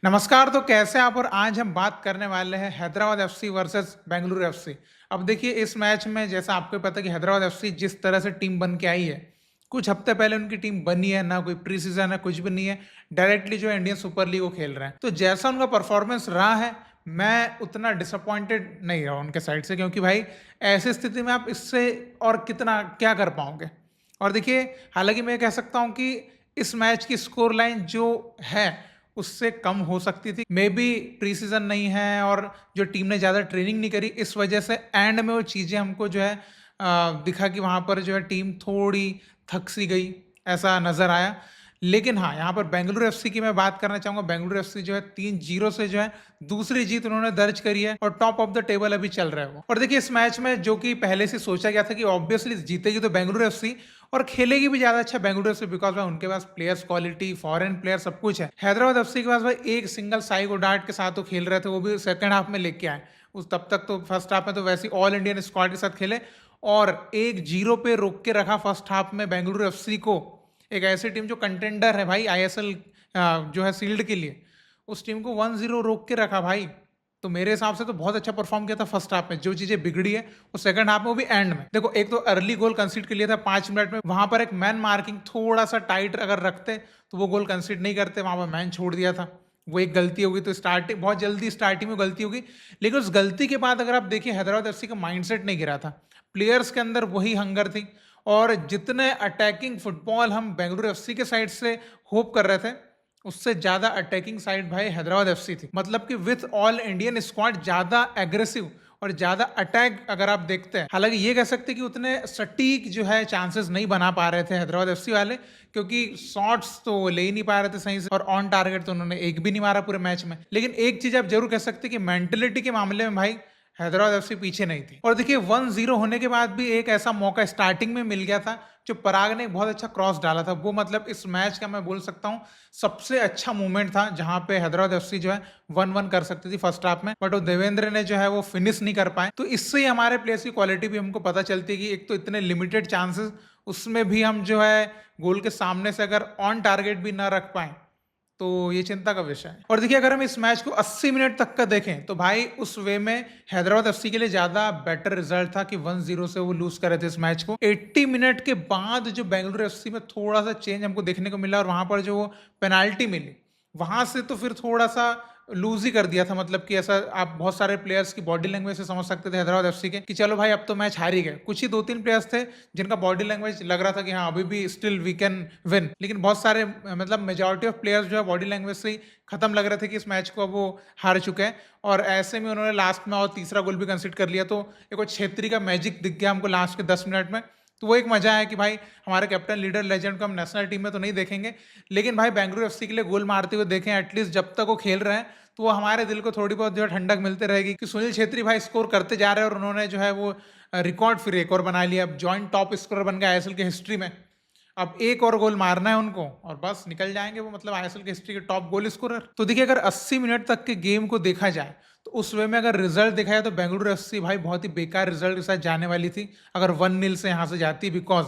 नमस्कार। तो कैसे आप? और आज हम बात करने वाले हैं Hyderabad FC versus Bengaluru FC. अब देखिए, इस मैच में जैसा आपको पता है कि हैदराबाद एफसी जिस तरह से टीम बन के आई है, कुछ हफ्ते पहले उनकी टीम बनी है, ना कोई प्री सीजन है, कुछ भी नहीं है। डायरेक्टली जो है इंडियन सुपर लीग को खेल रहे हैं। तो जैसा उनका परफॉर्मेंस रहा है, मैं उतना डिसअपॉइंटेड नहीं रहा उनके साइड से, क्योंकि भाई ऐसी स्थिति में आप इससे और कितना क्या कर पाओगे। और देखिए, हालांकि मैं कह सकता हूं कि इस मैच की स्कोर लाइन जो है उससे कम हो सकती थी। मे बी प्री सीजन नहीं है और जो टीम ने ज़्यादा ट्रेनिंग नहीं करी, इस वजह से एंड में वो चीज़ें हमको जो है दिखा कि वहाँ पर जो है टीम थोड़ी थक सी गई, ऐसा नज़र आया। लेकिन हाँ, यहाँ पर बेंगलुरु एफसी की मैं बात करना चाहूँगा। बेंगलुरु एफसी जो है 3-0 से जो है दूसरी जीत उन्होंने दर्ज करी है और टॉप ऑफ द टेबल अभी चल रहा है वो। और देखिए, इस मैच में जो कि पहले से सोचा गया था कि ऑब्वियसली जीतेगी तो बेंगलुरु एफसी, और खेलेगी भी ज्यादा अच्छा बेंगलुरु से, बिकॉज भाई उनके पास प्लेयर्स क्वालिटी, फॉरेन प्लेयर सब कुछ है। हैदराबाद एफसी के पास भाई एक सिंगल साई गोडार्ट के साथ तो खेल रहे थे, वो भी सेकंड हाफ में लेके आए। उस तब तक तो फर्स्ट हाफ में तो वैसे ऑल इंडियन स्क्वाड के साथ खेले और 1-0 पे रोक के रखा फर्स्ट हाफ में बेंगलुरु एफसी को। एक ऐसी टीम जो कंटेंडर है भाई आईएसएल जो है सील्ड के लिए, उस टीम को 1-0 रोक के रखा भाई। तो मेरे हिसाब से तो बहुत अच्छा परफॉर्म किया था फर्स्ट हाफ में। जो चीजें बिगड़ी है वो सेकंड हाफ में, वो भी एंड में। देखो, एक तो अर्ली गोल कंसीड कर लिया था 5 मिनट में, वहां पर एक मैन मार्किंग थोड़ा सा टाइट अगर रखते तो वो गोल कंसीड नहीं करते, वहां पर मैन छोड़ दिया था। वो एक गलती होगी, तो स्टार्टिंग बहुत जल्दी स्टार्टिंग में गलती होगी। लेकिन उस गलती के बाद अगर आप देखिए, हैदराबाद एफसी का माइंडसेट नहीं गिरा था, प्लेयर्स के अंदर वही हंगर थी। और जितने अटैकिंग फुटबॉल हम बेंगलुरु एफसी के साइड से होप कर रहे थे, उससे ज्यादा अटैकिंग साइड भाई हैदराबाद एफसी थी। मतलब कि विथ ऑल इंडियन स्क्वाड ज्यादा एग्रेसिव और ज्यादा अटैक अगर आप देखते हैं। हालांकि ये कह सकते हैं कि उतने सटीक जो है चांसेस नहीं बना पा रहे थे हैदराबाद एफसी वाले, क्योंकि शॉट्स तो ले ही नहीं पा रहे थे सही से, और ऑन टारगेट तो उन्होंने एक भी नहीं मारा पूरे मैच में। लेकिन एक चीज आप जरूर कह सकते हैं कि मेंटेलिटी के मामले में भाई हैदराबाद एफसी पीछे नहीं थी। और देखिए, 1-0 होने के बाद भी एक ऐसा मौका स्टार्टिंग में मिल गया था, जो पराग ने बहुत अच्छा क्रॉस डाला था। वो मतलब इस मैच का मैं बोल सकता हूं सबसे अच्छा मूवमेंट था, जहां पे हैदराबाद एफसी जो है 1-1 कर सकती थी फर्स्ट हाफ में, बट वो देवेंद्र ने जो है वो फिनिश नहीं कर पाए। तो इससे ही हमारे प्लेयर्स की क्वालिटी भी हमको पता चलती है कि एक तो इतने लिमिटेड चांसेस, उसमें भी हम जो है गोल के सामने से अगर ऑन टारगेट भी ना रख पाए तो ये चिंता का विषय है। और देखिए, अगर हम इस मैच को 80 मिनट तक का देखें तो भाई उस वे में हैदराबाद एफसी के लिए ज्यादा बेटर रिजल्ट था कि 1-0 से वो लूज करे थे इस मैच को। 80 मिनट के बाद जो बेंगलुरु एफसी में थोड़ा सा चेंज हमको देखने को मिला, और वहां पर जो वो पेनाल्टी मिली, वहां से तो फिर थोड़ा सा लूज ही कर दिया था। मतलब कि ऐसा आप बहुत सारे प्लेयर्स की बॉडी लैंग्वेज से समझ सकते थे हैदराबाद एफसी के कि चलो भाई अब तो मैच हार ही गए। कुछ ही 2-3 प्लेयर्स थे जिनका बॉडी लैंग्वेज लग रहा था कि हाँ अभी भी स्टिल वी कैन विन, लेकिन बहुत सारे मतलब मेजोरिटी ऑफ प्लेयर्स जो है बॉडी लैंग्वेज से ही खत्म लग रहे थे कि इस मैच को अब वो हार चुके हैं। और ऐसे में उन्होंने लास्ट में और तीसरा गोल भी कंसीड कर लिया, तो एक छेत्री का मैजिक दिख गया हमको लास्ट के 10 मिनट में। तो वो एक मजा है कि भाई हमारे कैप्टन लीडर लेजेंड को हम नेशनल टीम में तो नहीं देखेंगे, लेकिन भाई बेंगलुरु एफसी के लिए गोल मारते हुए देखें एटलीस्ट, जब तक वो खेल रहे हैं तो वो हमारे दिल को थोड़ी बहुत जो है ठंडक मिलती रहेगी कि सुनील छेत्री भाई स्कोर करते जा रहे हैं, और उन्होंने जो है वो रिकॉर्ड फिर एक और बना लिया। अब जॉइंट टॉप स्कोरर बन गए आईएसएल की हिस्ट्री में। अब एक और गोल मारना है उनको और बस निकल जाएंगे वो, मतलब आईएसएल की हिस्ट्री के टॉप गोल स्कोरर। तो देखिए, अगर 80 मिनट तक के गेम को देखा जाए तो उस वे में अगर रिजल्ट देखा जाए तो बेंगलुरु एफसी भाई बहुत ही बेकार रिजल्ट के साथ जाने वाली थी अगर 1-0 से यहां से जाती, बिकॉज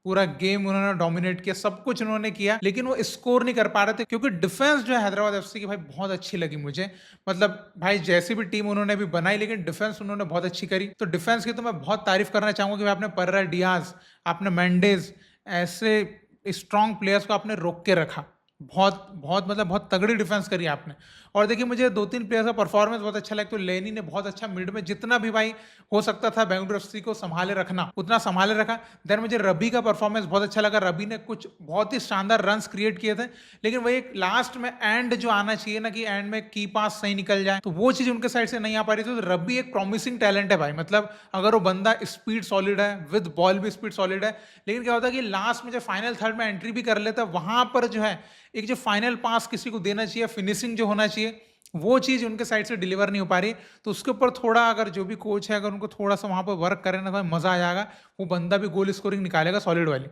पूरा गेम उन्होंने डोमिनेट किया, सब कुछ उन्होंने किया, लेकिन वो स्कोर नहीं कर पा रहे थे। क्योंकि डिफेंस जो है हैदराबाद एफसी की भाई बहुत अच्छी लगी मुझे। मतलब भाई जैसी भी टीम उन्होंने भी बनाई, लेकिन डिफेंस उन्होंने बहुत अच्छी करी। तो डिफेंस की तो मैं बहुत तारीफ करना चाहूंगा कि आपने पर्रा डियाज, आपने मेंडेज, ऐसे स्ट्रॉन्ग प्लेयर्स को आपने रोक के रखा। बहुत बहुत मतलब बहुत तगड़ी डिफेंस करी आपने। और देखिए, मुझे 2-3 प्लेयर्स का परफॉर्मेंस बहुत अच्छा लगा। तो लेनी ने बहुत अच्छा मिड में जितना भी भाई हो सकता था बेंगलुरु एफसी को संभाले रखना उतना संभाले रखा। देन मुझे रबी का परफॉर्मेंस बहुत अच्छा लगा। रबी ने कुछ बहुत ही शानदार रन्स क्रिएट किए थे, लेकिन वही एक लास्ट में एंड जो आना चाहिए ना, कि एंड में की पास सही निकल जाए, तो वो चीज उनके साइड से नहीं आ पा रही थी। तो रबी एक प्रॉमिसिंग टैलेंट है भाई। मतलब अगर वो बंदा स्पीड सॉलिड है, विद बॉल भी स्पीड सॉलिड है, लेकिन क्या होता है कि लास्ट में जब फाइनल थर्ड में एंट्री भी कर लेता है, वहां पर जो है एक जो फाइनल पास किसी को देना चाहिए, फिनिशिंग जो होना चाहिए, वो चीज उनके साइड से डिलीवर नहीं हो पा रही। तो उसके ऊपर थोड़ा अगर जो भी कोच है, अगर उनको थोड़ा सा वहां पर वर्क करें ना, तो मजा आ जाएगा। वो बंदा भी गोल स्कोरिंग निकालेगा सॉलिड वाली।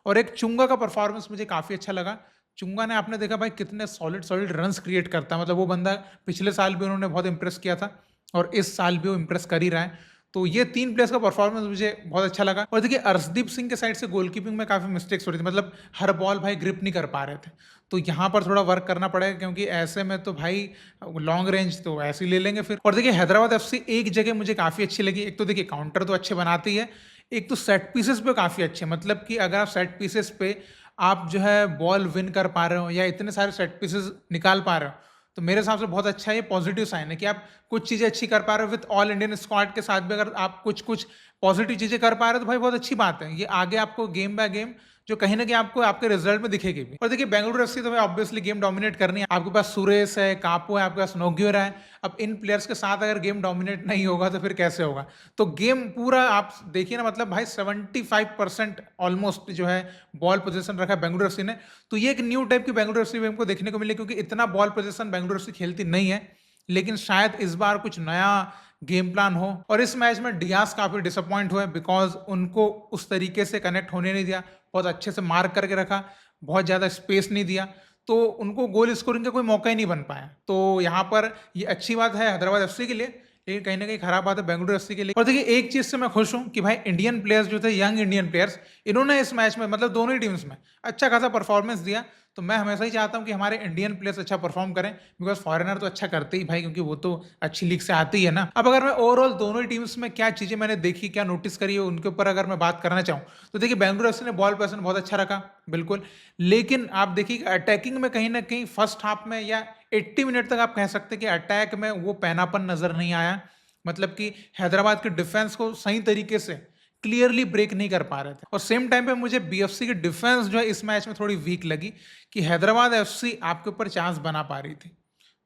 और एक चुंगा का परफॉर्मेंस मुझे काफी अच्छा लगा। चुंगा ने, आपने देखा भाई कितने सॉलिड सॉलिड रन्स क्रिएट करता है। मतलब वो बंदा पिछले साल भी उन्होंने बहुत इंप्रेस किया था और इस साल भी वो इंप्रेस कर ही रहा है। तो ये 3 प्लेयर्स का परफॉर्मेंस मुझे बहुत अच्छा लगा। और देखिए अर्शदीप सिंह के साइड से गोलकीपिंग में काफ़ी मिस्टेक्स हो रही थी, मतलब हर बॉल भाई ग्रिप नहीं कर पा रहे थे। तो यहाँ पर थोड़ा वर्क करना पड़ेगा, क्योंकि ऐसे में तो भाई लॉन्ग रेंज तो ऐसे ही ले लेंगे फिर। और देखिए हैदराबाद एफसी एक जगह मुझे काफ़ी अच्छी लगी, एक तो देखिए काउंटर तो अच्छे बनाती है, एक तो सेट पीसेस पे काफ़ी अच्छे, मतलब कि अगर आप सेट पीसेस पे आप जो है बॉल विन कर पा रहे हो या इतने सारे सेट पीसेस निकाल पा रहे हो, तो मेरे हिसाब से बहुत अच्छा ये पॉजिटिव साइन है कि आप कुछ चीज़ें अच्छी कर पा रहे हो। विद ऑल इंडियन स्क्वाड के साथ भी अगर आप कुछ कुछ पॉजिटिव चीज़ें कर पा रहे हो तो भाई बहुत अच्छी बात है। ये आगे आपको गेम बाय गेम जो कहीं ना कहीं आपको आपके रिजल्ट में दिखेगी भी। और देखिए बेंगलुरु एफसी तो भाई ऑब्वियसली गेम डोमिनेट करनी है, आपके पास सुरेश है, कापो है, आपके पास नोग्योरा है। अब इन प्लेयर्स के साथ अगर गेम डोमिनेट नहीं होगा तो फिर कैसे होगा। तो गेम पूरा आप देखिए ना, मतलब भाई 75% ऑलमोस्ट जो है बॉल पोजीशन रखा है बेंगलुरु एफसी ने। तो ये एक न्यू टाइप की बेंगलुरु एफसी हमको देखने को मिले, क्योंकि इतना बॉल पोजीशन बेंगलुरु एफसी खेलती नहीं है, लेकिन शायद इस बार कुछ नया गेम प्लान हो। और इस मैच में डियास काफी डिसअपॉइंट हुए, बिकॉज उनको उस तरीके से कनेक्ट होने नहीं दिया, बहुत अच्छे से मार्क करके रखा, बहुत ज़्यादा स्पेस नहीं दिया, तो उनको गोल स्कोरिंग का कोई मौका ही नहीं बन पाया। तो यहाँ पर ये अच्छी बात है हैदराबाद एफसी के लिए, लेकिन कहीं ना कहीं खराब बात है बेंगलुरु एफसी के लिए। और देखिए एक चीज से मैं खुश हूं कि भाई इंडियन प्लेयर्स जो थे, यंग इंडियन प्लेयर्स, इन्होंने इस मैच में मतलब दोनों ही टीम्स में अच्छा खासा परफॉर्मेंस दिया। तो मैं हमेशा ही चाहता हूं कि हमारे इंडियन प्लेयर्स अच्छा परफॉर्म करें, बिकॉज फॉरेनर तो अच्छा करते ही भाई, क्योंकि वो तो अच्छी लीग से आती है ना। अब अगर मैं ओवरऑल दोनों ही टीम्स में क्या चीजें मैंने देखी, क्या नोटिस करी है, उनके ऊपर अगर मैं बात करना चाहूँ, तो देखिए बेंगलुरु एफसी ने बॉल पोजीशन बहुत अच्छा रखा बिल्कुल, लेकिन आप देखिए अटैकिंग में कहीं ना कहीं फर्स्ट हाफ में या 80 मिनट तक आप कह सकते हैं कि अटैक में वो पैनापन नजर नहीं आया। मतलब कि हैदराबाद के डिफेंस को सही तरीके से क्लियरली ब्रेक नहीं कर पा रहे थे। और सेम टाइम पे मुझे बीएफसी की डिफेंस जो है इस मैच में थोड़ी वीक लगी, कि हैदराबाद एफसी आपके ऊपर चांस बना पा रही थी,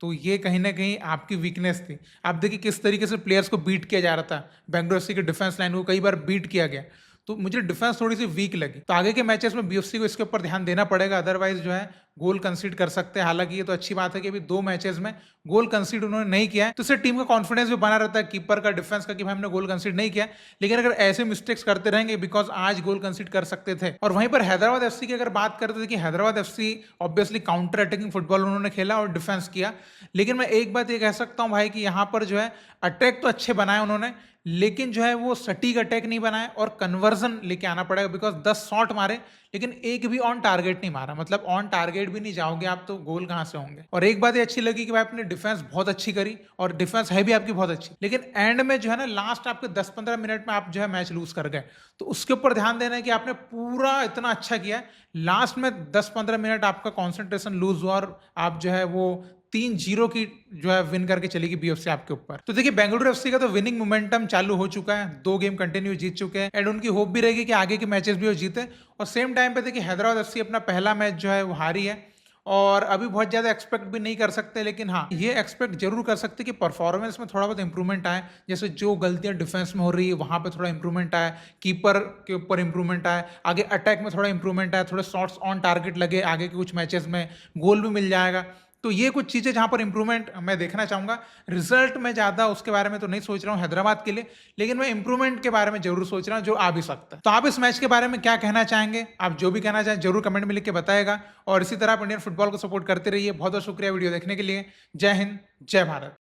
तो ये कहीं ना कहीं आपकी वीकनेस थी। आप देखिए किस तरीके से प्लेयर्स को बीट किया जा रहा था, बेंगलुरु एफसी की डिफेंस लाइन को कई बार बीट किया गया, तो मुझे डिफेंस थोड़ी सी वीक लगी। तो आगे के मैचेस में बीएफसी को इसके ऊपर ध्यान देना पड़ेगा, अदरवाइज जो है गोल कंसीड कर सकते हैं। हालांकि ये तो अच्छी बात है कि अभी 2 मैचेस में गोल कंसीड उन्होंने नहीं किया है, तो इससे टीम का कॉन्फिडेंस भी बना रहता है, कीपर का, डिफेंस का, कि भाई हमने गोल कंसीड नहीं किया। लेकिन अगर ऐसे मिस्टेक्स करते रहेंगे, बिकॉज आज गोल कंसीड कर सकते थे। और वहीं पर हैदराबाद एफसी की अगर बात करते थे कि Hyderabad FC obviously counter attacking football उन्होंने खेला और डिफेंस किया, लेकिन मैं एक बात ये कह सकता हूं भाई कि यहाँ पर जो है अटैक तो अच्छे बनाए उन्होंने, लेकिन जो है वो सटीक अटैक नहीं बनाए, और कन्वर्जन लेके आना पड़ेगा, बिकॉज 10 शॉट मारे लेकिन एक भी ऑन टारगेट नहीं मारा। मतलब ऑन टारगेट भी नहीं जाओगे आप तो गोल कहां से होंगे। और एक बात ये अच्छी लगी कि भाई आपने डिफेंस बहुत अच्छी करी, और डिफेंस है भी आपकी बहुत अच्छी, लेकिन एंड में जो है ना लास्ट आपके 10-15 मिनट में आप जो है मैच लूज कर गए। तो उसके ऊपर ध्यान देना है कि आपने पूरा इतना अच्छा किया, लास्ट में 10-15 मिनट आपका कॉन्सेंट्रेशन लूज हुआ, और आप जो है वो 3-0 की जो है विन करके चलेगी बीएफसी आपके ऊपर। तो देखिए बेंगलुरु एफसी का तो विनिंग मोमेंटम चालू हो चुका है, 2 गेम कंटिन्यू जीत चुके हैं, एंड उनकी होप भी रहेगी कि आगे के मैचेस भी वो जीते। और सेम टाइम पे देखिए हैदराबाद एफसी अपना पहला मैच जो है वो हारी है, और अभी बहुत ज्यादा एक्सपेक्ट भी नहीं कर सकते, लेकिन हाँ ये एक्सपेक्ट जरूर कर सकते कि परफॉर्मेंस में थोड़ा बहुत इंप्रूवमेंट आए। जैसे जो गलतियां डिफेंस में हो रही है वहां पे थोड़ा इंप्रूवमेंट आए, कीपर के ऊपर इंप्रूवमेंट आए, आगे अटैक में थोड़ा इंप्रूवमेंट आए, थोड़े शॉट्स ऑन टारगेट लगे, आगे के कुछ मैचेस में गोल भी मिल जाएगा। तो ये कुछ चीजें जहां पर इंप्रूवमेंट मैं देखना चाहूंगा। रिजल्ट में ज्यादा उसके बारे में तो नहीं सोच रहा हूं हैदराबाद के लिए, लेकिन मैं इंप्रूवमेंट के बारे में जरूर सोच रहा हूं जो आ भी सकता है। तो आप इस मैच के बारे में क्या कहना चाहेंगे, आप जो भी कहना चाहें जरूर कमेंट में लिख के बताएगा, और इसी तरह आप इंडियन फुटबॉल को सपोर्ट करते रहिए। बहुत बहुत शुक्रिया वीडियो देखने के लिए। जय हिंद, जय भारत।